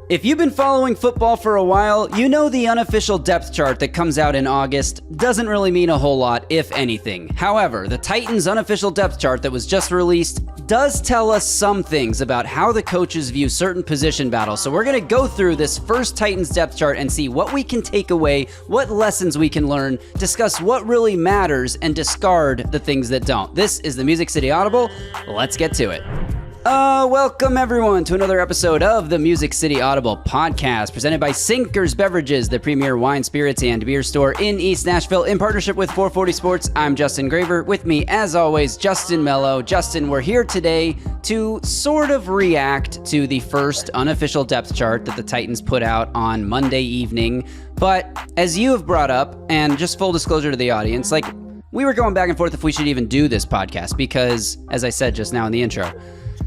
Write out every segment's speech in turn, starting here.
If you've been following football for a while, you know the unofficial depth chart that comes out in August doesn't really mean a whole lot, if anything. However, the Titans' unofficial depth chart that was just released does tell us some things about how the coaches view certain position battles. So we're going to go through this first Titans depth chart and see what we can take away, what lessons we can learn, discuss what really matters, and discard the things that don't. This is the Music City Audible. Let's get to it. Welcome everyone to another episode of the Music City Audible podcast, presented by Sinkers Beverages, the premier wine, spirits, and beer store in East Nashville, in partnership with 440 Sports. I'm Justin Graver. With me, as always, Justin Melo. Justin, we're here today to sort of react to the first unofficial depth chart that the Titans put out on Monday evening. But as you have brought up, and just full disclosure to the audience, we were going back and forth if we should even do this podcast because, as I said just now in the intro,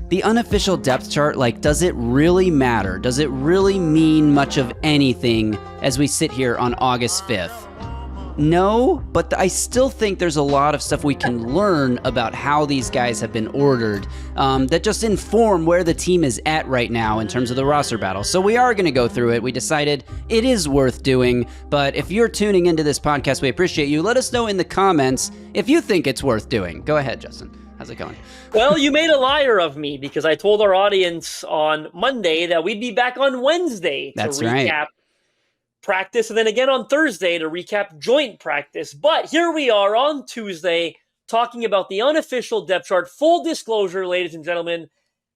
the unofficial depth chart, does it really matter? Does it really mean much of anything as we sit here on August 5th? No, but I still think there's a lot of stuff we can learn about how these guys have been ordered that just inform where the team is at right now in terms of the roster battle. So we are going to go through it. We decided it is worth doing, but if you're tuning into this podcast, we appreciate you. Let us know in the comments if you think it's worth doing. Go ahead, Justin. How's it going? Well, you made a liar of me because I told our audience on Monday that we'd be back on Wednesday to recap practice, and then again on Thursday to recap joint practice. But here we are on Tuesday talking about the unofficial depth chart. Full disclosure, ladies and gentlemen,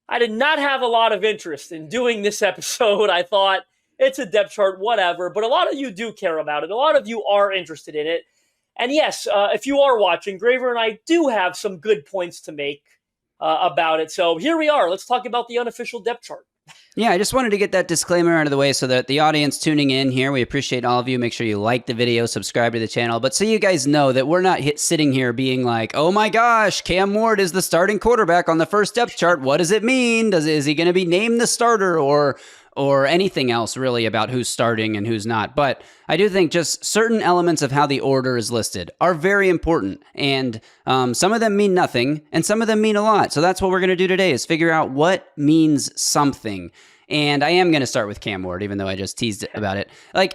I did not have a lot of interest in doing this episode. I thought it's a depth chart, whatever, but a lot of you do care about it. A lot of you are interested in it. And yes, if you are watching, Graver and I do have some good points to make about it. So here we are. Let's talk about the unofficial depth chart. Yeah, I just wanted to get that disclaimer out of the way so that the audience tuning in here, we appreciate all of you. Make sure you like the video, subscribe to the channel. But so you guys know that we're not sitting here being like, oh my gosh, Cam Ward is the starting quarterback on the first depth chart. What does it mean? Is he going to be named the starter or anything else really about who's starting and who's not? But I do think just certain elements of how the order is listed are very important. And some of them mean nothing and some of them mean a lot. So that's what we're going to do today is figure out what means something. And I am going to start with Cam Ward, even though I just teased about it.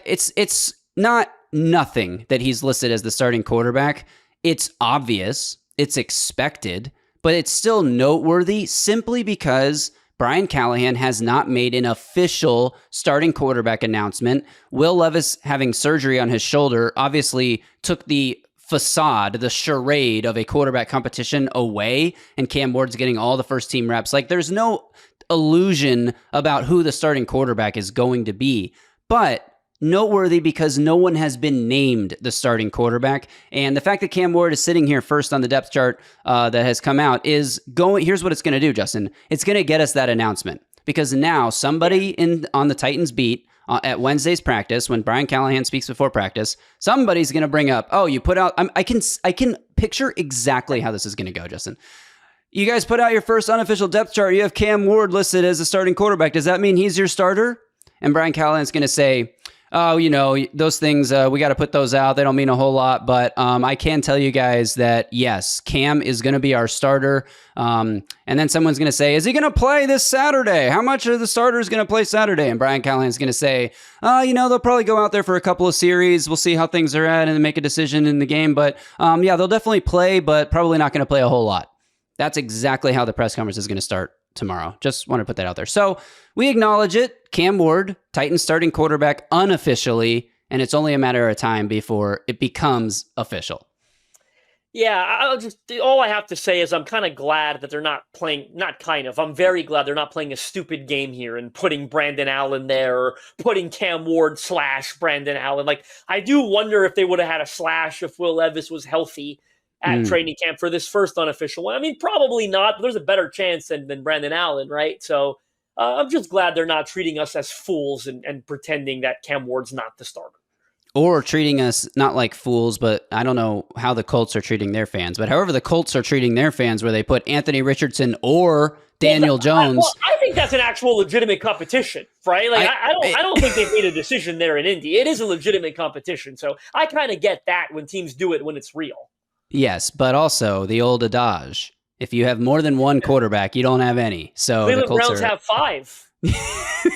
It's not nothing that he's listed as the starting quarterback. It's obvious, it's expected, but it's still noteworthy simply because Brian Callahan has not made an official starting quarterback announcement. Will Levis, having surgery on his shoulder, obviously took the facade, the charade of a quarterback competition away, and Cam Ward's getting all the first team reps. There's no illusion about who the starting quarterback is going to be, but noteworthy because no one has been named the starting quarterback. And the fact that Cam Ward is sitting here first on the depth chart that has come out is going. Here's what it's going to do, Justin. It's going to get us that announcement because now somebody on the Titans beat at Wednesday's practice, when Brian Callahan speaks before practice, somebody's going to bring up, oh, you put out, I can picture exactly how this is going to go, Justin. You guys put out your first unofficial depth chart. You have Cam Ward listed as a starting quarterback. Does that mean he's your starter? And Brian Callahan's going to say, oh, those things, we got to put those out. They don't mean a whole lot, but I can tell you guys that, yes, Cam is going to be our starter. And then someone's going to say, is he going to play this Saturday? How much of the starter is going to play Saturday? And Brian Callahan's going to say, they'll probably go out there for a couple of series. We'll see how things are at and then make a decision in the game. But they'll definitely play, but probably not going to play a whole lot. That's exactly how the press conference is going to start tomorrow. Just want to put that out there. So we acknowledge it. Cam Ward, Titans starting quarterback unofficially, and it's only a matter of time before it becomes official. Yeah, all I have to say is I'm kind of glad that they're not playing, I'm very glad they're not playing a stupid game here and putting Brandon Allen there or putting Cam Ward / Brandon Allen. I do wonder if they would have had a / if Will Levis was healthy at training camp for this first unofficial one. I mean, probably not, but there's a better chance than Brandon Allen, right? So I'm just glad they're not treating us as fools and pretending that Cam Ward's not the starter. Or treating us not like fools, but I don't know how the Colts are treating their fans. But however the Colts are treating their fans, where they put Anthony Richardson or Daniel Jones. I think that's an actual legitimate competition, right? I don't think they've made a decision there in Indy. It is a legitimate competition. So I kind of get that when teams do it when it's real. Yes, but also the old adage. If you have more than one quarterback, you don't have any. So Cleveland the Colts Browns have 5.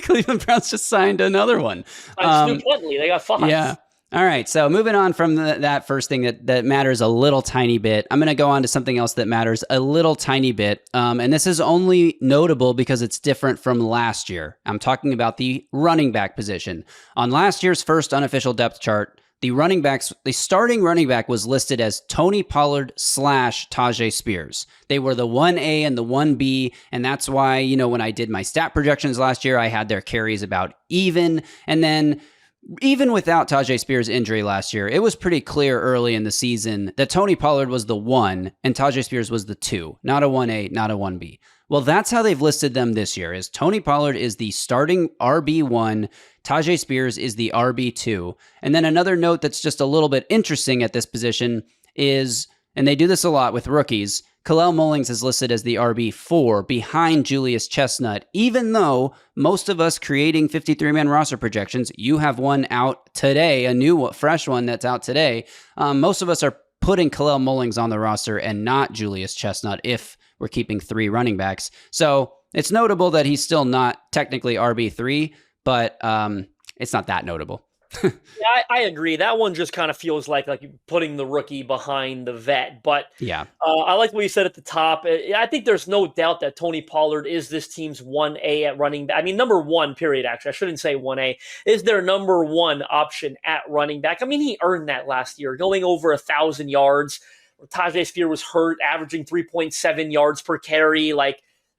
Cleveland Browns just signed another one. Snoop Huntley, they got 5. Yeah. All right. So moving on from that first thing that matters a little tiny bit, I'm going to go on to something else that matters a little tiny bit. And this is only notable because it's different from last year. I'm talking about the running back position. On last year's first unofficial depth chart, the starting running back was listed as Tony Pollard / Tajay Spears. They were the 1A and the 1B, and that's why, when I did my stat projections last year, I had their carries about even. And then even without Tajay Spears' injury last year, it was pretty clear early in the season that Tony Pollard was the 1 and Tajay Spears was the 2, not a 1A, not a 1B. Well, that's how they've listed them this year, is Tony Pollard is the starting RB1, Tajay Spears is the RB2. And then another note that's just a little bit interesting at this position is, and they do this a lot with rookies, Kalel Mullings is listed as the RB4 behind Julius Chestnut, even though most of us creating 53-man roster projections, you have one out today, a new, fresh one that's out today. Most of us are putting Kalel Mullings on the roster and not Julius Chestnut if we're keeping 3 running backs. So it's notable that he's still not technically RB3, but it's not that notable. Yeah, I agree. That one just kind of feels like putting the rookie behind the vet. But yeah, I like what you said at the top. I think there's no doubt that Tony Pollard is this team's 1A at running back. I mean, number 1, period, actually. I shouldn't say 1A. Is their number 1 option at running back. I mean, he earned that last year, going over 1,000 yards. Tajay Spears was hurt, averaging 3.7 yards per carry.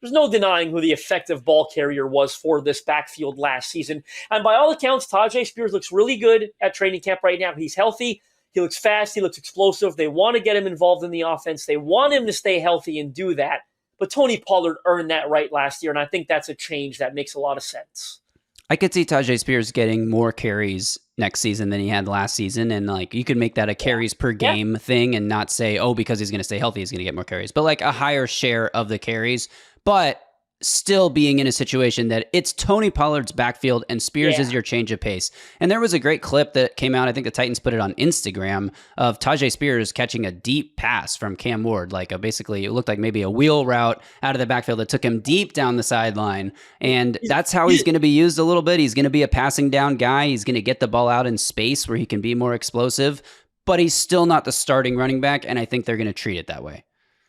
There's no denying who the effective ball carrier was for this backfield last season. And by all accounts, Tajay Spears looks really good at training camp right now. He's healthy. He looks fast. He looks explosive. They want to get him involved in the offense. They want him to stay healthy and do that. But Tony Pollard earned that right last year, and I think that's a change that makes a lot of sense. I could see Tajay Spears getting more carries next season than he had last season. And you could make that a carries per game thing and not say, because he's going to stay healthy, he's going to get more carries, but a higher share of the carries. But still being in a situation that it's Tony Pollard's backfield and Spears is your change of pace. And there was a great clip that came out, I think the Titans put it on Instagram, of Tajay Spears catching a deep pass from Cam Ward. Basically, it looked like maybe a wheel route out of the backfield that took him deep down the sideline. And that's how he's going to be used a little bit. He's going to be a passing down guy. He's going to get the ball out in space where he can be more explosive, but he's still not the starting running back. And I think they're going to treat it that way.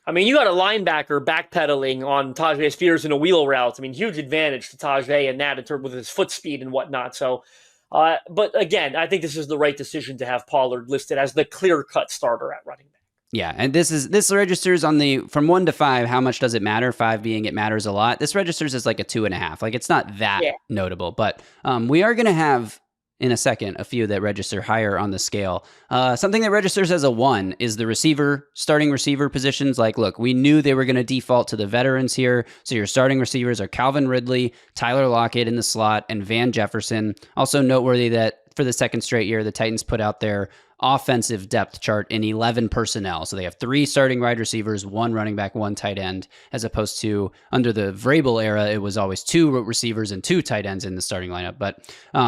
I mean, you got a linebacker backpedaling on Tajay Spears in a wheel route. I mean, huge advantage to Tajay and that in terms with his foot speed and whatnot. So, but again, I think this is the right decision to have Pollard listed as the clear-cut starter at running back. Yeah, and this registers on from 1 to 5. How much does it matter? 5 being it matters a lot. This registers as a 2.5. It's not that notable, but we are going to have in a second a few that register higher on the scale. Something that registers as a 1 is the starting receiver positions. Look, we knew they were going to default to the veterans here. So your starting receivers are Calvin Ridley, Tyler Lockett in the slot, and Van Jefferson. Also noteworthy that for the second straight year, the Titans put out their offensive depth chart in 11 personnel. So they have 3 starting wide receivers, 1 running back, 1 tight end, as opposed to under the Vrabel era, it was always 2 receivers and 2 tight ends in the starting lineup. But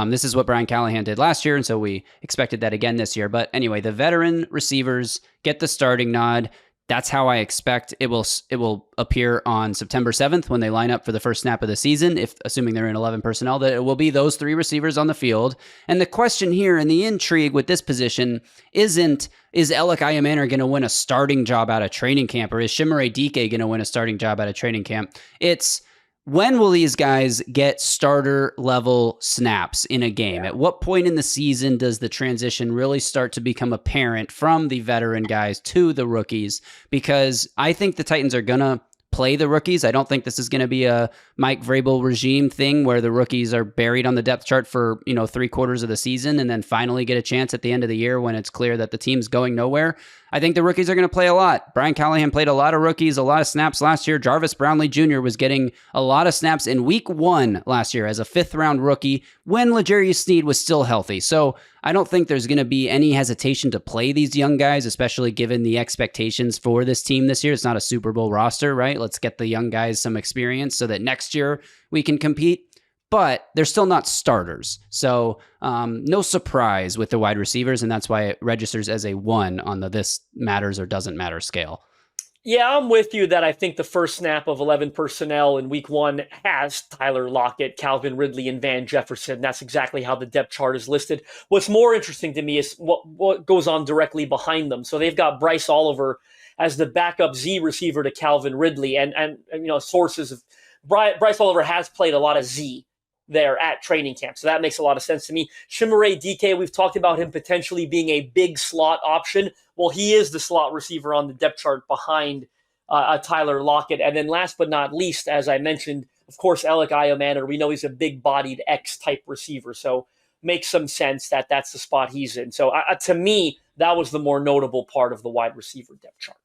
this is what Brian Callahan did last year, and so we expected that again this year. But anyway, the veteran receivers get the starting nod. That's how I expect it will appear on September 7th when they line up for the first snap of the season, assuming they're in 11 personnel, that it will be those 3 receivers on the field. And the question here and the intrigue with this position is Alec Ayamaner going to win a starting job out of training camp, or is Shimere Dike going to win a starting job out of training camp? It's when will these guys get starter level snaps in a game? At what point in the season does the transition really start to become apparent from the veteran guys to the rookies? Because I think the Titans are going to play the rookies. I don't think this is going to be a Mike Vrabel regime thing where the rookies are buried on the depth chart for, 3/4 of the season and then finally get a chance at the end of the year when it's clear that the team's going nowhere. I think the rookies are going to play a lot. Brian Callahan played a lot of rookies, a lot of snaps last year. Jarvis Brownlee Jr. was getting a lot of snaps in week 1 last year as a 5th-round rookie when L'Jarius Sneed was still healthy. So I don't think there's going to be any hesitation to play these young guys, especially given the expectations for this team this year. It's not a Super Bowl roster, right? Let's get the young guys some experience so that next year we can compete. But they're still not starters. So no surprise with the wide receivers, and that's why it registers as a 1 on the this matters or doesn't matter scale. Yeah, I'm with you that I think the first snap of 11 personnel in week one has Tyler Lockett, Calvin Ridley, and Van Jefferson. That's exactly how the depth chart is listed. What's more interesting to me is what goes on directly behind them. So they've got Bryce Oliver as the backup Z receiver to Calvin Ridley. And sources of Bryce Oliver has played a lot of Z there at training camp. So that makes a lot of sense to me. Chimere DK, we've talked about him potentially being a big slot option. Well, he is the slot receiver on the depth chart behind Tyler Lockett. And then last but not least, as I mentioned, of course, Alec Iomanor, we know he's a big-bodied X-type receiver. So makes some sense that that's the spot he's in. So to me, that was the more notable part of the wide receiver depth chart.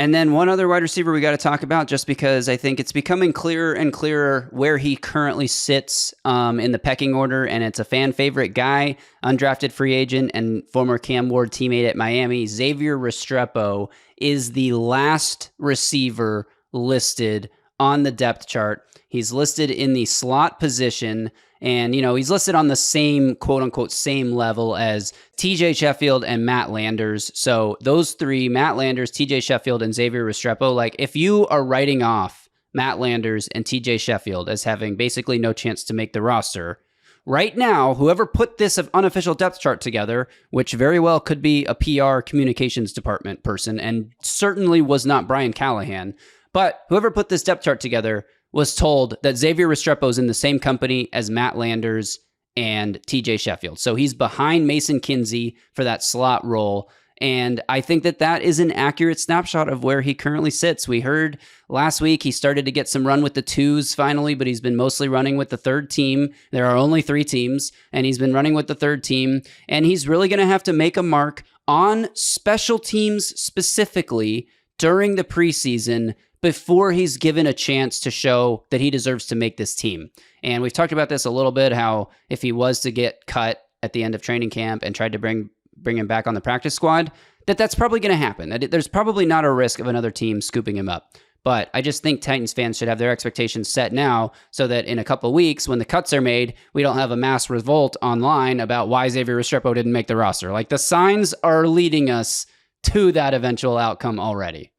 And then one other wide receiver we got to talk about, just because I think it's becoming clearer and clearer where he currently sits in the pecking order, and it's a fan favorite guy, undrafted free agent and former Cam Ward teammate at Miami. Xavier Restrepo is the last receiver listed on the depth chart. He's listed in the slot position, and, he's listed on the same, quote unquote, same level as TJ Sheffield and Matt Landers. So those three, Matt Landers, TJ Sheffield, and Xavier Restrepo, like, if you are writing off Matt Landers and TJ Sheffield as having basically no chance to make the roster, right now, whoever put this unofficial depth chart together, which very well could be a PR communications department person, and certainly was not Brian Callahan, but whoever put this depth chart together was told that Xavier Restrepo is in the same company as Matt Landers and TJ Sheffield. So he's behind Mason Kinsey for that slot role. And I think that is an accurate snapshot of where he currently sits. We heard last week he started to get some run with the twos finally, but he's been mostly running with the third team. There are only 3 teams, and he's been running with the third team. And he's really going to have to make a mark on special teams specifically during the preseason before he's given a chance to show that he deserves to make this team. And we've talked about this a little bit, how if he was to get cut at the end of training camp and tried to bring him back on the practice squad, that's probably going to happen. There's probably not a risk of another team scooping him up. But I just think Titans fans should have their expectations set now so that in a couple of weeks, when the cuts are made, we don't have a mass revolt online about why Xavier Restrepo didn't make the roster. Like, the signs are leading us to that eventual outcome already.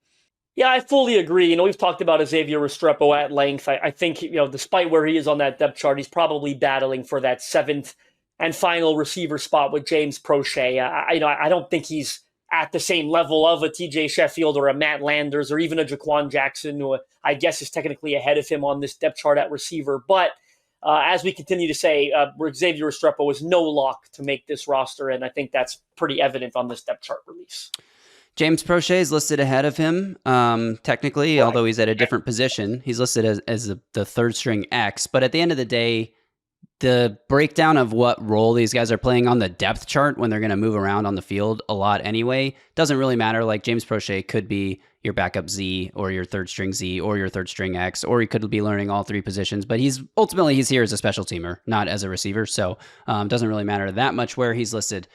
Yeah, I fully agree. We've talked about Xavier Restrepo at length. I think, despite where he is on that depth chart, he's probably battling for that 7th and final receiver spot with James Prochet. I don't think he's at the same level of a TJ Sheffield or a Matt Landers or even a Jaquan Jackson, who I guess is technically ahead of him on this depth chart at receiver. But as we continue to say, Xavier Restrepo is no lock to make this roster, and I think that's pretty evident on this depth chart release. James Prochet is listed ahead of him, technically, right, although he's at a different position. He's listed as the third string X, but at the end of the day, the breakdown of what role these guys are playing on the depth chart when they're going to move around on the field a lot anyway doesn't really matter. Like, James Prochet could be your backup Z or your third string Z or your third string X, or he could be learning all 3 positions, but he's here as a special teamer, not as a receiver. So doesn't really matter that much where he's listed.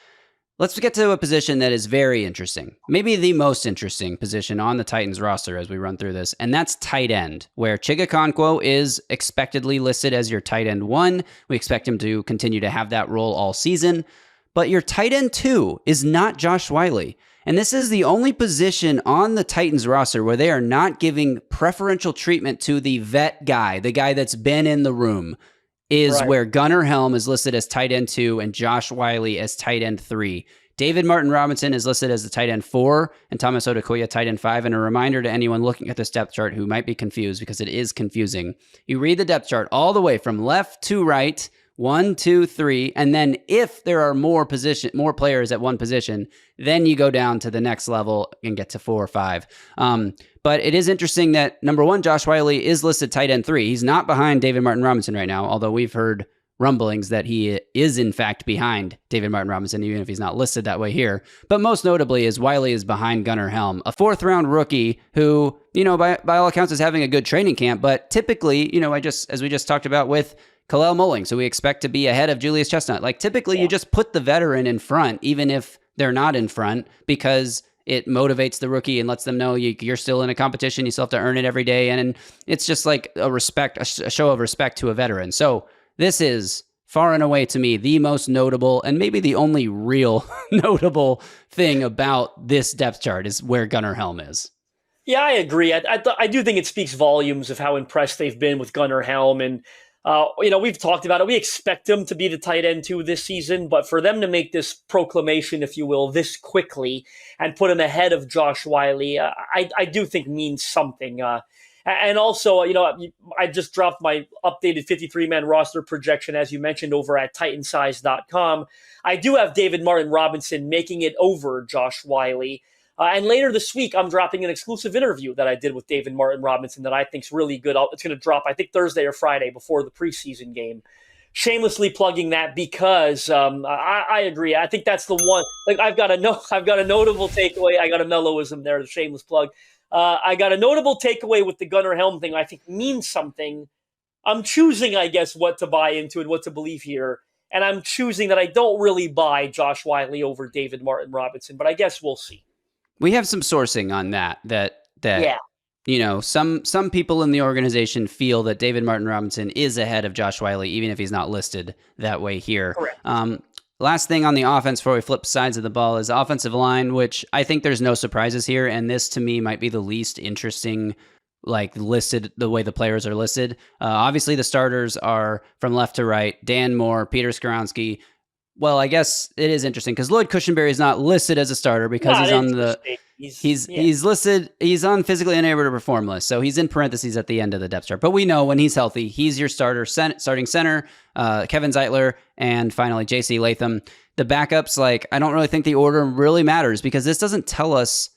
Let's get to a position that is very interesting, maybe the most interesting position on the Titans roster as we run through this, and that's tight end, where Chigakonkwo is expectedly listed as your tight end 1. We expect him to continue to have that role all season, but your tight end 2 is not Josh Whyle. And this is the only position on the Titans roster where they are not giving preferential treatment to the vet guy, the guy that's been in the room. Right. Where Gunnar Helm is listed as tight end 2 and Josh Whyle as tight end 3. David Martin Robinson is listed as the tight end 4 and Thomas Odukoya tight end 5. And a reminder to anyone looking at this depth chart who might be confused, because it is confusing. You read the depth chart all the way from left to right, 1, 2, 3, and then if there are more players at one position, then you go down to the next level and get to 4 or 5. But it is interesting that, number 1, Josh Whyle is listed tight end 3. He's not behind David Martin Robinson right now, although we've heard rumblings that he is in fact behind David Martin Robinson, even if he's not listed that way here. But most notably is Whyle is behind Gunnar Helm, a 4th-round rookie who, by all accounts is having a good training camp, but typically, as we just talked about with Kalel Mullings, so we expect to be ahead of Julius Chestnut. Like, typically you just put the veteran in front, even if they're not in front, because it motivates the rookie and lets them know you're still in a competition. You still have to earn it every day. And it's just like a show of respect to a veteran. So this is far and away to me the most notable and maybe the only real notable thing about this depth chart is where Gunnar Helm is. Yeah, I agree. I do think it speaks volumes of how impressed they've been with Gunnar Helm. And, we've talked about it. We expect him to be the tight end too this season, but for them to make this proclamation, if you will, this quickly and put him ahead of Josh Wiley, I do think means something. And also, I just dropped my updated 53-man roster projection, as you mentioned, over at Titansize.com. I do have David Martin Robinson making it over Josh Wiley. And later this week, I'm dropping an exclusive interview that I did with David Martin Robinson that I think is really good. It's going to drop, I think, Thursday or Friday before the preseason game. Shamelessly plugging that because I agree. I think that's the one. Like I've got a notable takeaway. I got a Meloism there, the shameless plug. I got a notable takeaway with the Gunnar Helm thing. I think means something. I'm choosing, I guess, what to buy into and what to believe here. And I'm choosing that I don't really buy Josh Wiley over David Martin Robinson, but I guess we'll see. We have some sourcing on that yeah. Some people in the organization feel that David Martin Robinson is ahead of Josh Wiley, even if he's not listed that way here. Correct. Last thing on the offense before we flip sides of the ball is offensive line, which I think there's no surprises here, and this to me might be the least interesting, listed the way the players are listed. Obviously, the starters are from left to right: Dan Moore, Peter Skoronski. Well, I guess it is interesting because Lloyd Cushenberry is not listed as a starter because he's on the he's listed. He's on physically unable to perform list, so he's in parentheses at the end of the depth chart. But we know when he's healthy, he's your starting center. Kevin Zeitler, and finally J.C. Latham. The backups, I don't really think the order really matters because this doesn't tell us.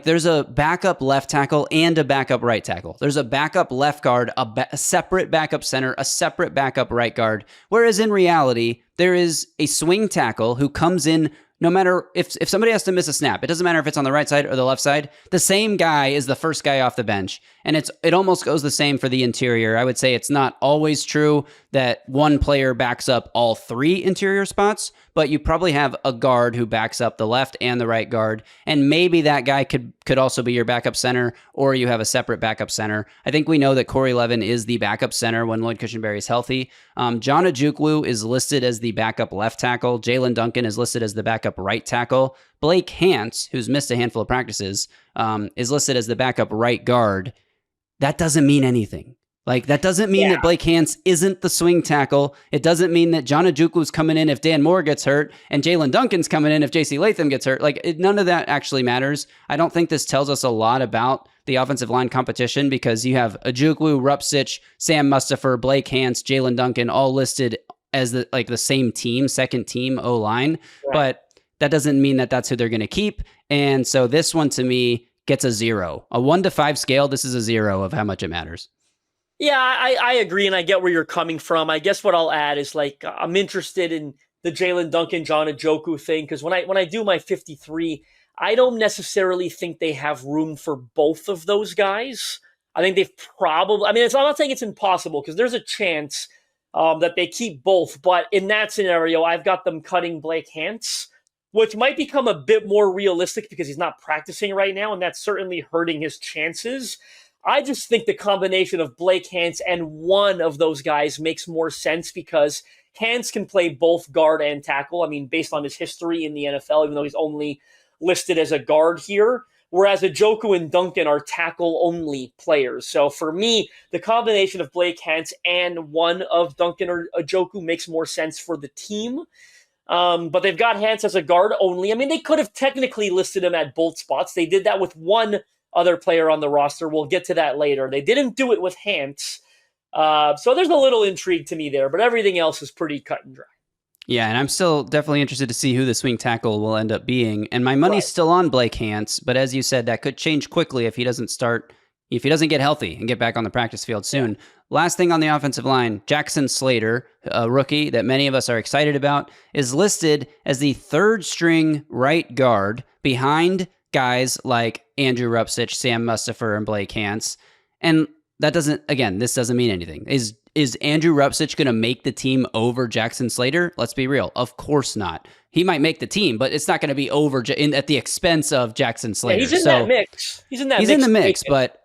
There's a backup left tackle and a backup right tackle. There's a backup left guard, a separate backup center, a separate backup right guard. Whereas in reality, there is a swing tackle who comes in no matter if somebody has to miss a snap. It doesn't matter if it's on the right side or the left side. The same guy is the first guy off the bench. And it almost goes the same for the interior. I would say it's not always true that one player backs up all three interior spots, but you probably have a guard who backs up the left and the right guard. And maybe that guy could also be your backup center, or you have a separate backup center. I think we know that Corey Levin is the backup center when Lloyd Cushenberry is healthy. John Ojukwu is listed as the backup left tackle. Jalen Duncan is listed as the backup right tackle. Blake Hance, who's missed a handful of practices, is listed as the backup right guard. That doesn't mean anything. That doesn't mean that Blake Hance isn't the swing tackle. It doesn't mean that John Ojukwu's coming in if Dan Moore gets hurt and Jalen Duncan's coming in if J.C. Latham gets hurt. None of that actually matters. I don't think this tells us a lot about the offensive line competition because you have Ojukwu, Rupsich, Sam Mustipher, Blake Hance, Jalen Duncan all listed as the same team, second team O-line. Right. But that doesn't mean that that's who they're going to keep. And so this one to me gets a 0. A 1 to 5 scale, this is a 0 of how much it matters. Yeah, I agree, and I get where you're coming from. I guess what I'll add is I'm interested in the Jalen Duncan, John Ojukwu thing because when I do my 53, I don't necessarily think they have room for both of those guys. I think they've probably. I'm not saying it's impossible because there's a chance that they keep both, but in that scenario, I've got them cutting Blake Hance, which might become a bit more realistic because he's not practicing right now, and that's certainly hurting his chances. I just think the combination of Blake Hance and one of those guys makes more sense because Hance can play both guard and tackle. Based on his history in the NFL, even though he's only listed as a guard here, whereas Ojukwu and Duncan are tackle-only players. So for me, the combination of Blake Hance and one of Duncan or Ojukwu makes more sense for the team. But they've got Hance as a guard only. They could have technically listed him at both spots. They did that with one other player on the roster. We'll get to that later. They didn't do it with Hance. So there's a little intrigue to me there, but everything else is pretty cut and dry. Yeah, and I'm still definitely interested to see who the swing tackle will end up being. And my money's still on Blake Hance, but as you said, that could change quickly if he doesn't get healthy and get back on the practice field soon. Last thing on the offensive line, Jackson Slater, a rookie that many of us are excited about, is listed as the third string right guard behind guys like Andrew Rupsich, Sam Mustipher, and Blake Hance. And this doesn't mean anything. Is Andrew Rupsich going to make the team over Jackson Slater? Let's be real. Of course not. He might make the team, but it's not going to be over at the expense of Jackson Slater. Yeah, he's in that mix. He's in the mix, but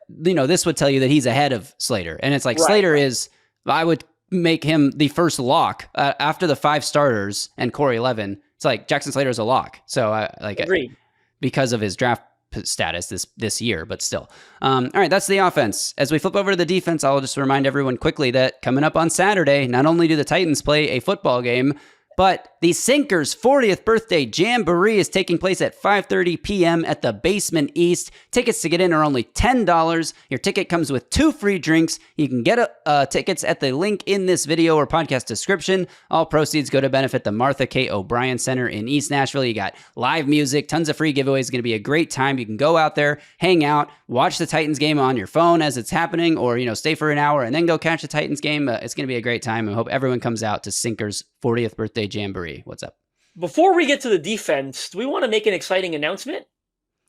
this would tell you that he's ahead of Slater. And it's Slater is, I would make him the first lock after the 5 starters and Corey Levin. It's Jackson Slater is a lock. So agreed. Because of his draft status this year, but still. All right, that's the offense. As we flip over to the defense, I'll just remind everyone quickly that coming up on Saturday, not only do the Titans play a football game, but the Sinkers' 40th birthday jamboree is taking place at 5:30 p.m. at the Basement East. Tickets to get in are only $10. Your ticket comes with 2 free drinks. You can get tickets at the link in this video or podcast description. All proceeds go to benefit the Martha K. O'Brien Center in East Nashville. You got live music, tons of free giveaways. It's going to be a great time. You can go out there, hang out, watch the Titans game on your phone as it's happening, or stay for an hour and then go catch the Titans game. It's going to be a great time. I hope everyone comes out to Sinkers' 40th birthday jamboree. What's up? Before we get to the defense, do we want to make an exciting announcement?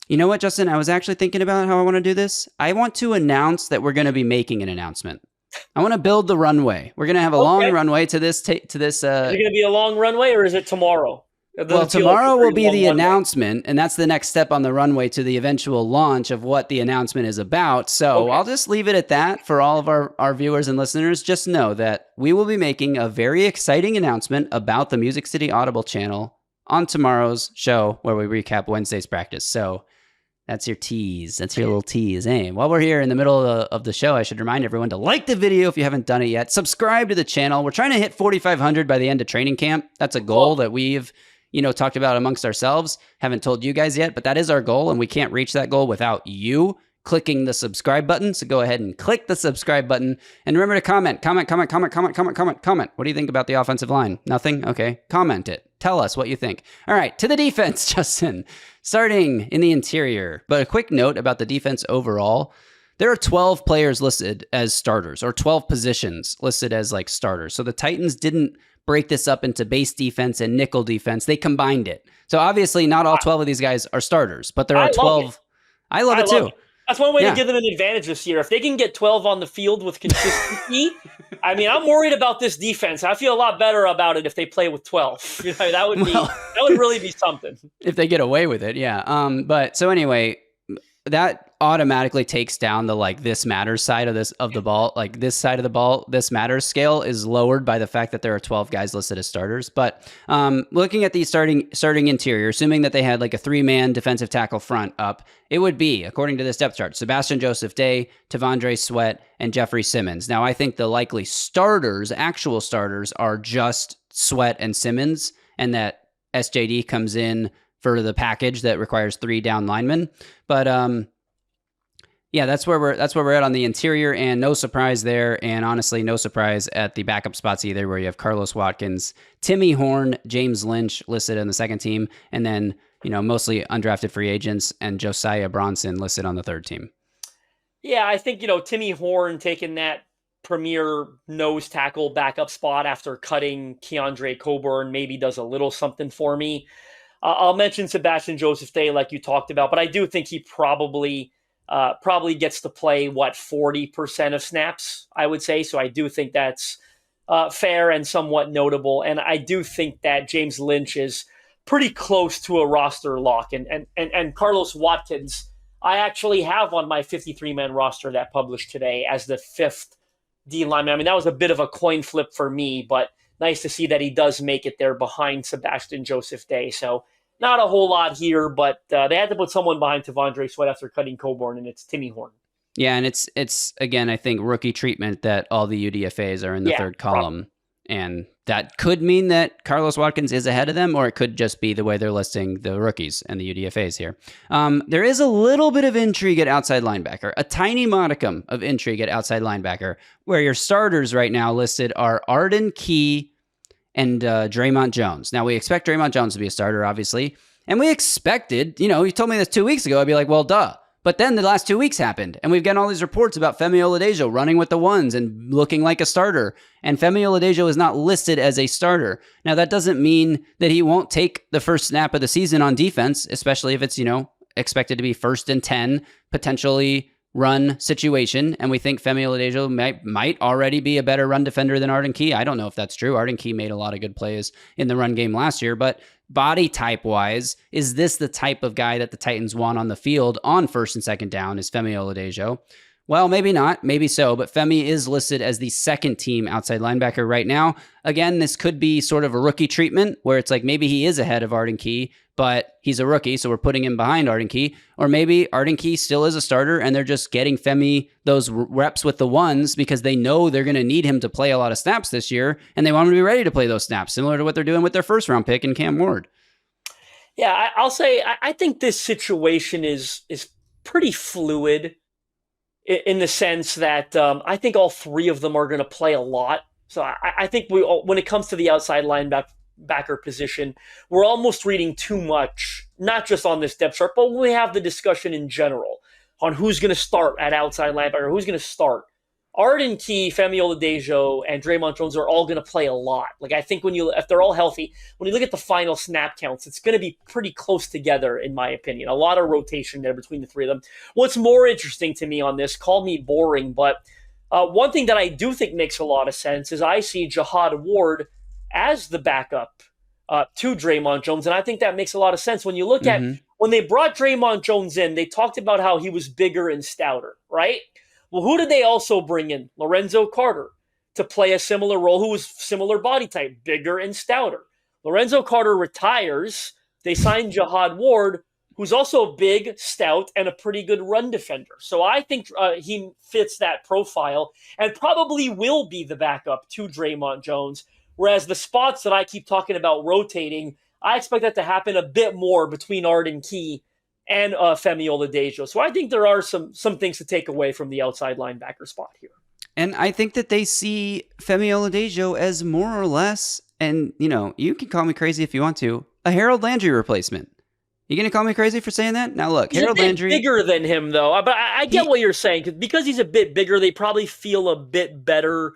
You know what, Justin? I was actually thinking about how I want to do this. I want to announce that we're going to be making an announcement. I want to build the runway. We're going to have a long runway to this. Is it going to be a long runway, or is it tomorrow? Well, tomorrow will be the announcement, and that's the next step on the runway to the eventual launch of what the announcement is about. So I'll just leave it at that for all of our viewers and listeners. Just know that we will be making a very exciting announcement about the Music City Audible channel on tomorrow's show, where we recap Wednesday's practice. So that's your tease. That's your little tease. Hey, while we're here in the middle of the show, I should remind everyone to like the video if you haven't done it yet. Subscribe to the channel. We're trying to hit 4,500 by the end of training camp. That's a goal that we've talked about amongst ourselves. Haven't told you guys yet, but that is our goal, and we can't reach that goal without you clicking the subscribe button. So go ahead and click the subscribe button, and remember to comment. What do you think about the offensive line? Nothing? Okay. Comment it. Tell us what you think. All right, to the defense, Justin. Starting in the interior, but a quick note about the defense overall. There are 12 players listed as starters, or 12 positions listed as starters. So the Titans didn't break this up into base defense and nickel defense. They combined it. So obviously not all 12 of these guys are starters, but there are 12. I love it too. That's one way to give them an advantage this year. If they can get 12 on the field with consistency, I'm worried about this defense. I feel a lot better about it if they play with 12. That would really be something. If they get away with it, yeah. But so anyway, that automatically takes down the this matters side of the ball. This side of the ball, this matters scale is lowered by the fact that there are 12 guys listed as starters. But looking at the starting interior, assuming that they had a 3-man defensive tackle front up, it would be, according to this depth chart, Sebastian Joseph Day, Tavondre Sweat, and Jeffrey Simmons. Now, I think the likely actual starters, are just Sweat and Simmons, and that SJD comes in for the package that requires 3 down linemen. But yeah, that's where we're at on the interior, and no surprise there, and honestly, no surprise at the backup spots either, where you have Carlos Watkins, Timmy Horn, James Lynch listed on the second team, and then mostly undrafted free agents, and Josiah Bronson listed on the third team. Yeah, I think Timmy Horn taking that premier nose tackle backup spot after cutting Keandre Coburn maybe does a little something for me. I'll mention Sebastian Joseph Day, like you talked about, but I do think he probably gets to play 40% of snaps, I would say. So I do think that's fair and somewhat notable. And I do think that James Lynch is pretty close to a roster lock. And Carlos Watkins, I actually have on my 53-man roster that published today as the 5th D lineman. That was a bit of a coin flip for me, but nice to see that he does make it there behind Sebastian Joseph Day. So not a whole lot here, but they had to put someone behind Tavondre Sweat after cutting Coburn, and it's Timmy Horn. Yeah, and it's again, I think, rookie treatment that all the UDFAs are in the third column. Probably. And that could mean that Carlos Watkins is ahead of them, or it could just be the way they're listing the rookies and the UDFAs here. There is a little bit of intrigue at outside linebacker, a tiny modicum of intrigue at outside linebacker, where your starters right now listed are Arden Key and Draymond Jones. Now, we expect Draymond Jones to be a starter, obviously, and we expected, you told me this 2 weeks ago, I'd be like, well, duh. But then the last 2 weeks happened, and we've gotten all these reports about Femi Oladejo running with the ones and looking like a starter, and Femi Oladejo is not listed as a starter. Now, that doesn't mean that he won't take the first snap of the season on defense, especially if it's, expected to be 1st and 10, potentially run situation, and we think Femi Oladejo might already be a better run defender than Arden Key. I don't know if that's true. Arden Key made a lot of good plays in the run game last year, but body type wise, is this the type of guy that the Titans want on the field on 1st and 2nd down? Is Femi Oladejo? Well, maybe not, maybe so, but Femi is listed as the second team outside linebacker right now. Again, this could be sort of a rookie treatment where it's like maybe he is ahead of Arden Key, but he's a rookie, so we're putting him behind Arden Key. Or maybe Arden Key still is a starter and they're just getting Femi those reps with the ones because they know they're going to need him to play a lot of snaps this year and they want him to be ready to play those snaps, similar to what they're doing with their first round pick in Cam Ward. Yeah, I'll say I think this situation is pretty fluid in the sense that I think all three of them are going to play a lot. So I think when it comes to the outside linebacker position, we're almost reading too much, not just on this depth chart, but when we have the discussion in general on who's going to start at outside linebacker, who's going to start. Arden Key, Femi Oladejo, and Draymond Jones are all going to play a lot. Like I think if they're all healthy, when you look at the final snap counts, it's going to be pretty close together, in my opinion. A lot of rotation there between the three of them. What's more interesting to me on this, call me boring, but one thing that I do think makes a lot of sense is I see Jihad Ward as the backup to Draymond Jones, and I think that makes a lot of sense. When you look at when they brought Draymond Jones in, they talked about how he was bigger and stouter, right? Well, who did they also bring in? Lorenzo Carter to play a similar role, who was similar body type, bigger and stouter. Lorenzo Carter retires. They signed Jihad Ward, who's also big, stout, and a pretty good run defender. So I think he fits that profile and probably will be the backup to Draymond Jones. Whereas the spots that I keep talking about rotating, I expect that to happen a bit more between Arden Key and Femi Oladejo. So I think there are some things to take away from the outside linebacker spot here. And I think that they see Femi Oladejo as more or less, and you can call me crazy if you want to, a Harold Landry replacement. You going to call me crazy for saying that? Now look, he's Harold Landry bigger than him though. But I get what you're saying because he's a bit bigger. They probably feel a bit better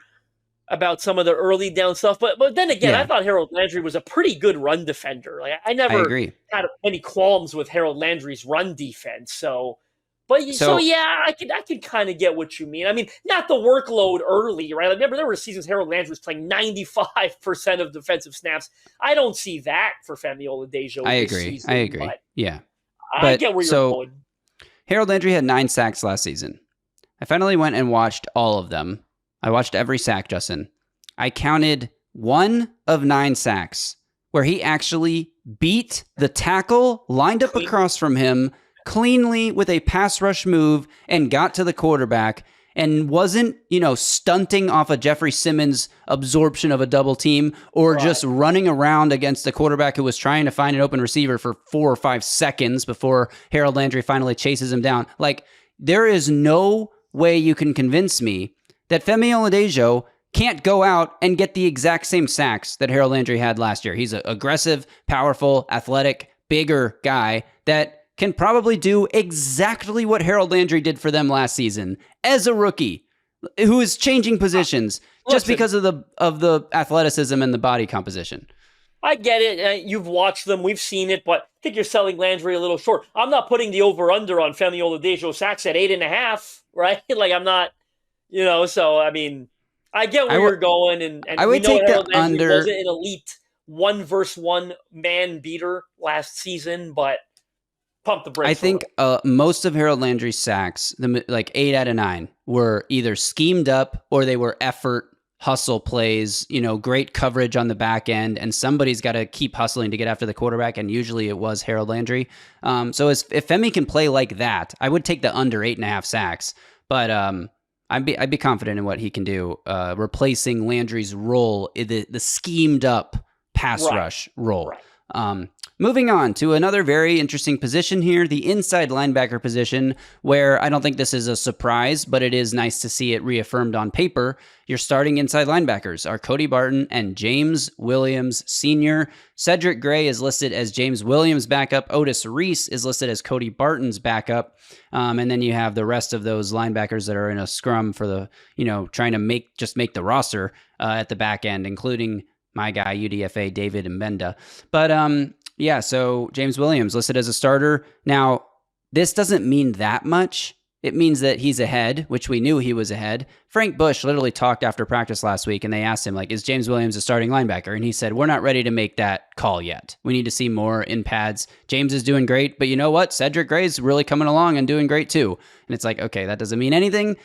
about some of the early down stuff. But then again, I thought Harold Landry was a pretty good run defender. Like I never had any qualms with Harold Landry's run defense. So yeah, I could kind of get what you mean. I mean, not the workload early, right? I remember there were seasons Harold Landry was playing 95% of defensive snaps. I don't see that for Femi Oladejo. I agree. Yeah. I get where you're going. Harold Landry had 9 sacks last season. I finally went and watched all of them. I watched every sack, Justin. I counted 1 of 9 sacks where he actually beat the tackle lined up across from him cleanly with a pass rush move and got to the quarterback and wasn't, stunting off of Jeffrey Simmons' absorption of a double team or just running around against the quarterback who was trying to find an open receiver for 4 or 5 seconds before Harold Landry finally chases him down. Like, there is no way you can convince me that Femi Oladejo can't go out and get the exact same sacks that Harold Landry had last year. He's an aggressive, powerful, athletic, bigger guy that can probably do exactly what Harold Landry did for them last season as a rookie who is changing positions just because of the athleticism and the body composition. I get it. You've watched them. We've seen it, but I think you're selling Landry a little short. I'm not putting the over-under on Femi Oladejo sacks at 8.5, right? Like, I'm not... so, I mean, I get where you're going, and I would take the under. Was an elite 1-versus-1 man beater last season, but pump the brakes. I think most of Harold Landry's sacks, like 8 out of 9, were either schemed up or they were effort hustle plays, great coverage on the back end, and somebody's got to keep hustling to get after the quarterback, and usually it was Harold Landry. So if Femi can play like that, I would take the under 8.5 sacks, but I'd be confident in what he can do, replacing Landry's role, the schemed up pass rush role. Right. Moving on to another very interesting position here, the inside linebacker position, where I don't think this is a surprise, but it is nice to see it reaffirmed on paper. Your starting inside linebackers are Cody Barton and James Williams Sr. Cedric Gray is listed as James Williams' backup. Otis Reese is listed as Cody Barton's backup. And then you have the rest of those linebackers that are in a scrum for the, trying to make the roster at the back end, including my guy, UDFA, David Mbenda. But so James Williams listed as a starter. Now, this doesn't mean that much it means that he's ahead, which we knew he was ahead. Frank Bush literally talked after practice last week, and they asked him, like, is James Williams a starting linebacker? And he said, we're not ready to make that call yet. We need to see more in pads. James is doing great, but you know what? Cedric Gray's really coming along and doing great too. And it's like, okay, that doesn't mean anything.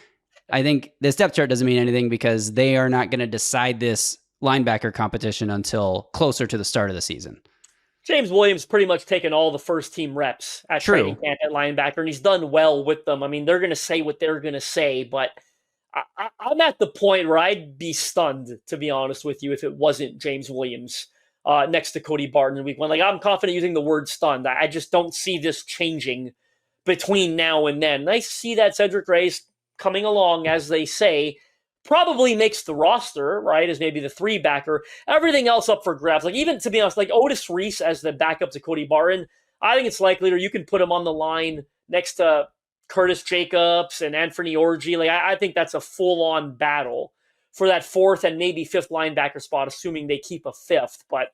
I think this depth chart doesn't mean anything because they are not going to decide this linebacker competition until closer to the start of the season. James Williams pretty much taken all the first team reps at training camp at linebacker, and he's done well with them. I mean, they're going to say what they're going to say, but I'm at the point where I'd be stunned, to be honest with you, if it wasn't James Williams next to Cody Barton in week 1. Like, I'm confident using the word stunned. I just don't see this changing between now and then. Nice to see that Cedric Gray's coming along, as they say, probably makes the roster, right, as maybe the 3-backer. Everything else up for grabs. Like, even, to be honest, like Otis Reese as the backup to Cody Barton, I think it's likely, or you can put him on the line next to Curtis Jacobs and Anthony Orji. Like, I think that's a full-on battle for that 4th and maybe 5th linebacker spot, assuming they keep a 5th. But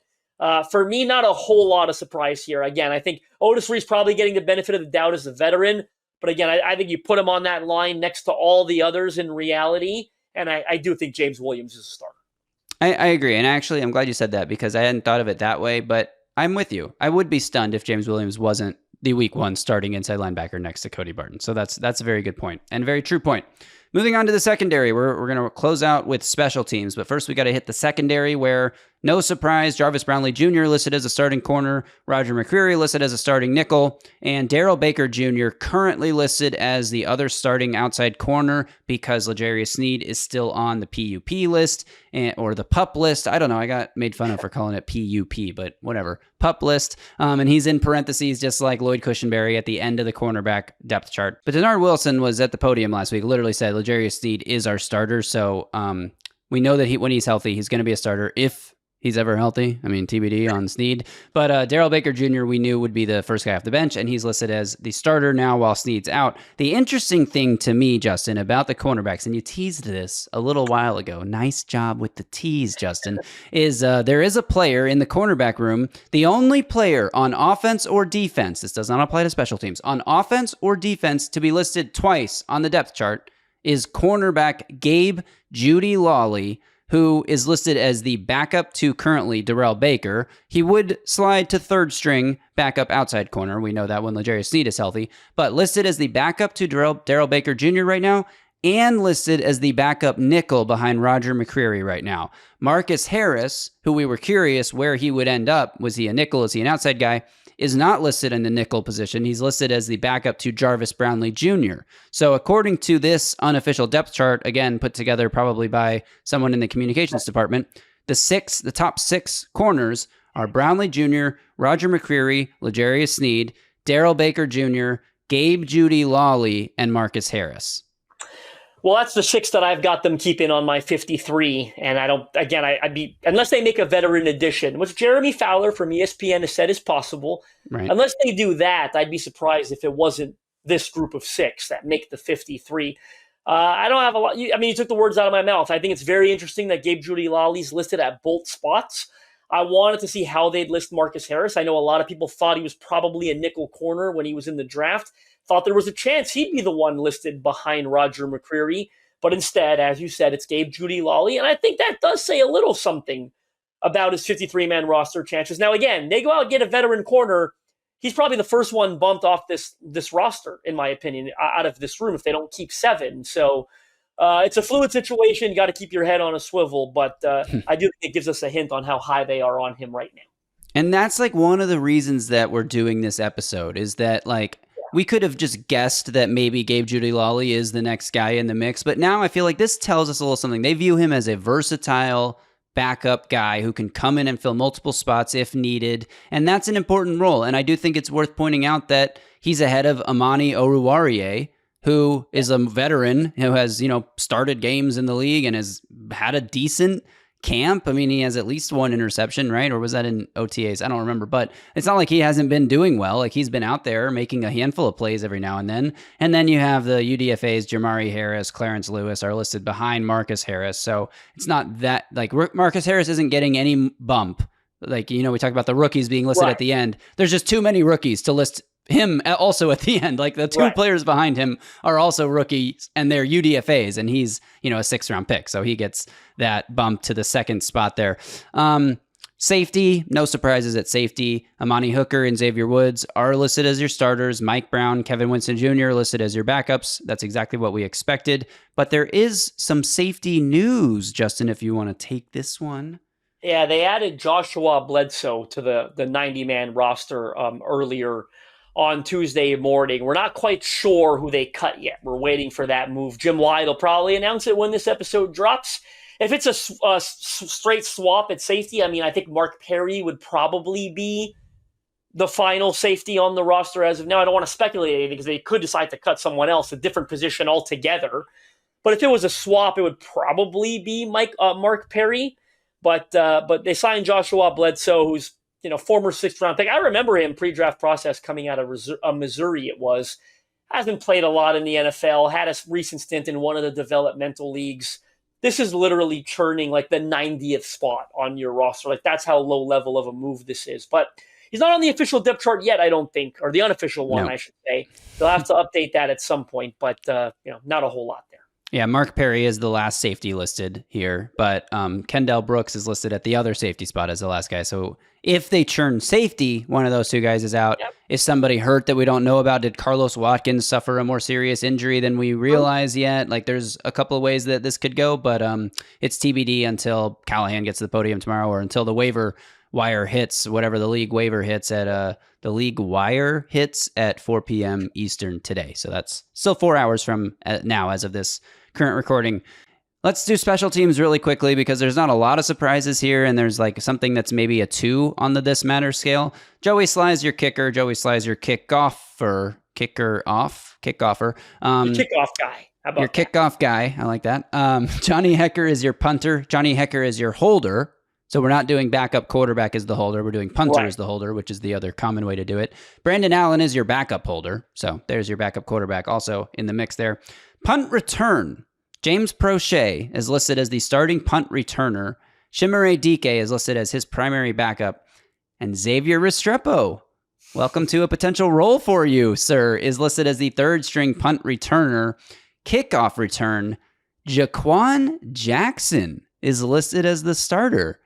for me, not a whole lot of surprise here. Again, I think Otis Reese probably getting the benefit of the doubt as a veteran. But again, I think you put him on that line next to all the others in reality. And I do think James Williams is a starter. I agree. And actually, I'm glad you said that because I hadn't thought of it that way, but I'm with you. I would be stunned if James Williams wasn't the week 1 starting inside linebacker next to Cody Barton. So that's a very good point and a very true point. Moving on to the secondary, we're going to close out with special teams, but first we got to hit the secondary where, no surprise, Jarvis Brownlee Jr. listed as a starting corner, Roger McCreary listed as a starting nickel, and Darrell Baker Jr. currently listed as the other starting outside corner because L'Jarius Sneed is still on the PUP list, or the PUP list. I don't know, I got made fun of for calling it PUP, but whatever. PUP list, and he's in parentheses just like Lloyd Cushenberry at the end of the cornerback depth chart. But Denard Wilson was at the podium last week, literally said L'Jarius Sneed is our starter, so we know that when he's healthy, he's going to be a starter if he's ever healthy. I mean, TBD on Sneed. But Darrell Baker Jr. we knew would be the first guy off the bench, and he's listed as the starter now while Sneed's out. The interesting thing to me, Justin, about the cornerbacks, and you teased this a little while ago, nice job with the tease, Justin, is there is a player in the cornerback room, the only player on offense or defense, this does not apply to special teams, on offense or defense to be listed twice on the depth chart is cornerback Gabe Judy Lawley, who is listed as the backup to currently Darrell Baker. He would slide to 3rd string backup outside corner. We know that when L'Jarius Sneed is healthy, but listed as the backup to Darrell Baker Jr. right now, and listed as the backup nickel behind Roger McCreary right now. Marcus Harris, who we were curious where he would end up, was he a nickel, is he an outside guy, is not listed in the nickel position. He's listed as the backup to Jarvis Brownlee Jr. So according to this unofficial depth chart, again, put together probably by someone in the communications department, the top 6 corners are Brownlee Jr., Roger McCreary, L'Jarius Sneed, Darrell Baker Jr., Gabe Judy Lawley, and Marcus Harris. Well, that's the 6 that I've got them keeping on my 53. And I'd be, unless they make a veteran addition, which Jeremy Fowler from ESPN has said is possible. Right. Unless they do that, I'd be surprised if it wasn't this group of 6 that make the 53. I don't have a lot. You took the words out of my mouth. I think it's very interesting that Gabe Judy Lawley's listed at both spots. I wanted to see how they'd list Marcus Harris. I know a lot of people thought he was probably a nickel corner when he was in the draft. Thought there was a chance he'd be the one listed behind Roger McCreary. But instead, as you said, it's Gabe Judy Lawley. And I think that does say a little something about his 53-man roster chances. Now, again, they go out and get a veteran corner. He's probably the first one bumped off this roster, in my opinion, out of this room if they don't keep 7. So it's a fluid situation. You got to keep your head on a swivel. But I do think it gives us a hint on how high they are on him right now. And that's like one of the reasons that we're doing this episode is that we could have just guessed that maybe Gabe Judy Lawley is the next guy in the mix. But now I feel like this tells us a little something. They view him as a versatile backup guy who can come in and fill multiple spots if needed. And that's an important role. And I do think it's worth pointing out that he's ahead of Amani Oruwariye, who is a veteran who has, started games in the league and has had a decent camp. I mean, he has at least 1 interception, right? Or was that in OTAs? I don't remember, but it's not like he hasn't been doing well. Like he's been out there making a handful of plays every now and then. And then you have the UDFA's Jamari Harris, Clarence Lewis are listed behind Marcus Harris. So it's not that Marcus Harris isn't getting any bump Like, we talked about the rookies being listed at the end. There's just too many rookies to list him also at the end. Like the two players behind him are also rookies and they're UDFAs, and he's, a 6th round pick. So he gets that bump to the 2nd spot there. Safety, no surprises at safety. Amani Hooker and Xavier Woods are listed as your starters. Mike Brown, Kevin Winston Jr. listed as your backups. That's exactly what we expected. But there is some safety news, Justin, if you want to take this one. Yeah, they added Joshua Bledsoe to the 90-man roster earlier on Tuesday morning. We're not quite sure who they cut yet. We're waiting for that move. Jim Wyatt will probably announce it when this episode drops. If it's a straight swap at safety, I think Mark Perry would probably be the final safety on the roster as of now. I don't want to speculate anything because they could decide to cut someone else, a different position altogether. But if it was a swap, it would probably be Mark Perry. But they signed Joshua Bledsoe, who's former 6th round pick. I remember him pre-draft process coming out of Missouri. It was hasn't played a lot in the NFL. Had a recent stint in one of the developmental leagues. This is literally churning like the 90th spot on your roster. Like that's how low level of a move this is. But he's not on the official depth chart yet, I don't think, or the unofficial one, I should say. They'll have to update that at some point, but not a whole lot there. Yeah, Mark Perry is the last safety listed here, but Kendall Brooks is listed at the other safety spot as the last guy. So if they churn safety, one of those two guys is out. Yep. Is somebody hurt that we don't know about? Did Carlos Watkins suffer a more serious injury than we realize yet? Like there's a couple of ways that this could go, but it's TBD until Callahan gets to the podium tomorrow or until the waiver wire hits, whatever the league waiver hits at the league wire hits at 4 p.m. Eastern today. So that's still 4 hours from now as of this current recording. Let's do special teams really quickly because there's not a lot of surprises here, and there's like something that's maybe a 2 on the This Matters scale. Joey Sly's your kicker. Joey Sly's your kickoffer. Your kickoff guy. How about your kickoff guy? I like that. Johnny Hecker is your punter. Johnny Hecker is your holder. So we're not doing backup quarterback as the holder. We're doing punter as the holder, which is the other common way to do it. Brandon Allen is your backup holder. So there's your backup quarterback also in the mix there. Punt return. James Prochet is listed as the starting punt returner. Chimere Dike is listed as his primary backup. And Xavier Restrepo, welcome to a potential role for you, sir, is listed as the 3rd string punt returner. Kickoff return. Jaquan Jackson is listed as the starter.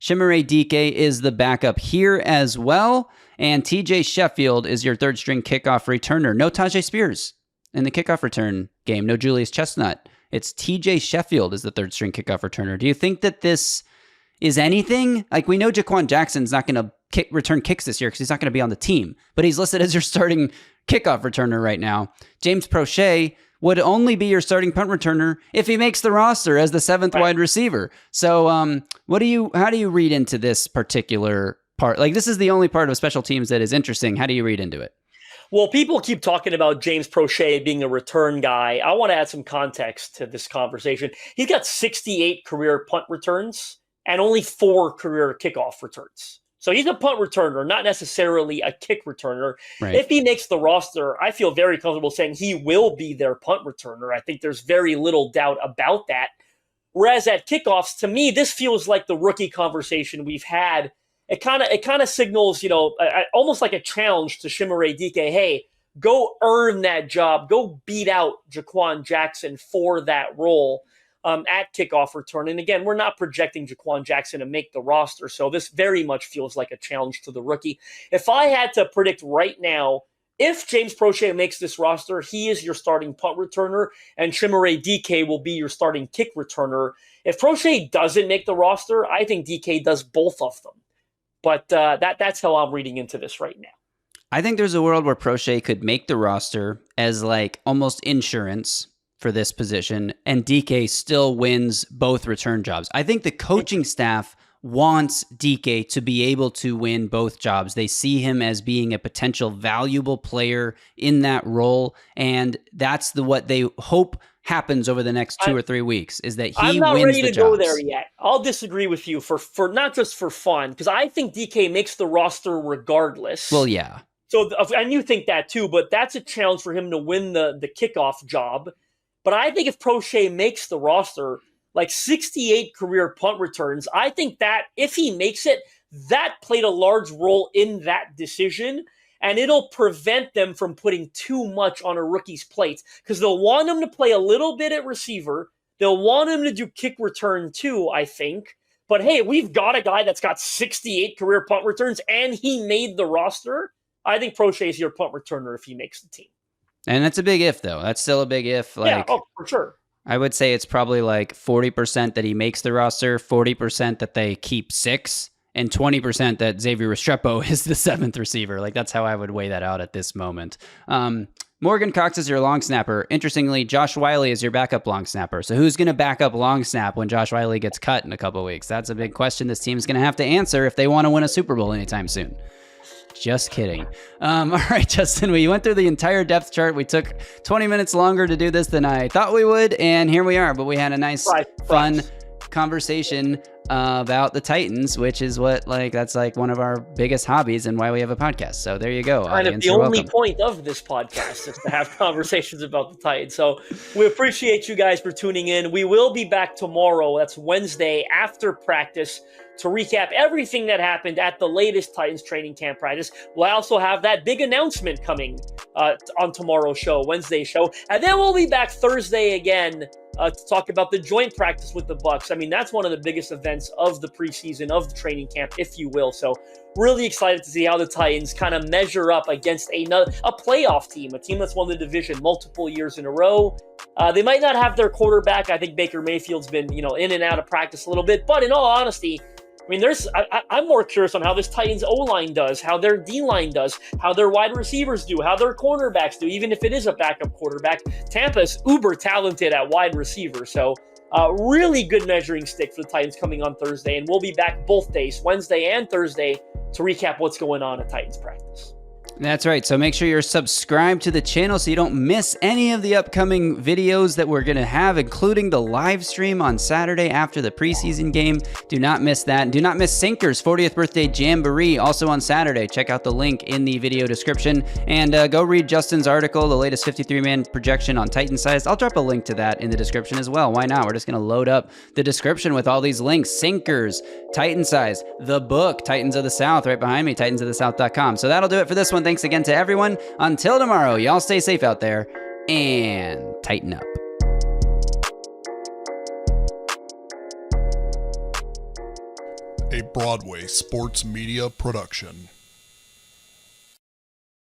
Chimere Dike is the backup here as well. And TJ Sheffield is your 3rd string kickoff returner. No Tajay Spears in the kickoff return game. No Julius Chestnut. It's TJ Sheffield is the 3rd string kickoff returner. Do you think that this is anything? Like we know Jaquan Jackson's not going to return kicks this year because he's not going to be on the team, but he's listed as your starting kickoff returner right now. James Prochet would only be your starting punt returner if he makes the roster as the 7th wide receiver. So how do you read into this particular part? Like this is the only part of special teams that is interesting. How do you read into it? Well, people keep talking about James Prochet being a return guy. I want to add some context to this conversation. He's got 68 career punt returns and only 4 career kickoff returns. So he's a punt returner, not necessarily a kick returner. Right. If he makes the roster, I feel very comfortable saying he will be their punt returner. I think there's very little doubt about that. Whereas at kickoffs, to me, this feels like the rookie conversation we've had. It kind of signals, almost like a challenge to Chimere Dike. Hey, go earn that job. Go beat out Jaquan Jackson for that role at kickoff return. And again, we're not projecting Jaquan Jackson to make the roster, so this very much feels like a challenge to the rookie. If I had to predict right now, if James Prochet makes this roster, he is your starting punt returner, and Chimere Dike will be your starting kick returner. If Prochet doesn't make the roster, I think Dike does both of them. But that's how I'm reading into this right now. I think there's a world where Prochet could make the roster as like almost insurance for this position, and DK still wins both return jobs. I think the coaching staff wants DK to be able to win both jobs. They see him as being a potential valuable player in that role, and that's what they hope happens over the next 2 or 3 weeks, is that he wins the jobs. I'm not ready to go there yet. I'll disagree with you for not just for fun, because I think DK makes the roster regardless. Well, yeah. So, and you think that too, but that's a challenge for him to win the kickoff job. But I think if Prochet makes the roster, like 68 career punt returns, I think that if he makes it, that played a large role in that decision. And it'll prevent them from putting too much on a rookie's plate because they'll want him to play a little bit at receiver. They'll want him to do kick return too, I think. But hey, we've got a guy that's got 68 career punt returns and he made the roster. I think Prochet's your punt returner if he makes the team. And that's a big if, though. That's still a big if. Like, yeah, for sure. I would say it's probably like 40% that he makes the roster, 40% that they keep 6, and 20% that Xavier Restrepo is the 7th receiver. Like, that's how I would weigh that out at this moment. Morgan Cox is your long snapper. Interestingly, Josh Wiley is your backup long snapper. So who's going to back up long snap when Josh Wiley gets cut in a couple weeks? That's a big question this team's going to have to answer if they want to win a Super Bowl anytime soon. Just kidding. All right, Justin, we went through the entire depth chart. We took 20 minutes longer to do this than I thought we would, and here we are. But we had a nice, fun conversation about the Titans, which is what, like, that's like one of our biggest hobbies and why we have a podcast. So there you go. Kind of the only point of this podcast is to have conversations about the Titans. So we appreciate you guys for tuning in. We will be back tomorrow. That's Wednesday after practice to recap everything that happened at the latest Titans training camp practice. We'll also have that big announcement coming on tomorrow's show, Wednesday's show. And then we'll be back Thursday again to talk about the joint practice with the Bucs. I mean, that's one of the biggest events of the preseason, of the training camp, if you will. So really excited to see how the Titans kind of measure up against a playoff team, a team that's won the division multiple years in a row. They might not have their quarterback. I think Baker Mayfield's been, in and out of practice a little bit. But in all honesty, I mean, I'm more curious on how this Titans O-line does, how their D-line does, how their wide receivers do, how their cornerbacks do, even if it is a backup quarterback. Tampa's uber talented at wide receiver, so really good measuring stick for the Titans coming on Thursday, and we'll be back both days, Wednesday and Thursday, to recap what's going on at Titans practice. That's right. So make sure you're subscribed to the channel so you don't miss any of the upcoming videos that we're going to have, including the live stream on Saturday after the preseason game. Do not miss that. Do not miss Sinker's 40th birthday jamboree, also on Saturday. Check out the link in the video description. And go read Justin's article, the latest 53-man projection on Titan size. I'll drop a link to that in the description as well. Why not? We're just going to load up the description with all these links. Sinkers, Titan size, the book, Titans of the South, right behind me, titansofthesouth.com. So that'll do it for this one. Thanks again to everyone. Until tomorrow, y'all stay safe out there and tighten up. A Broadway sports media production.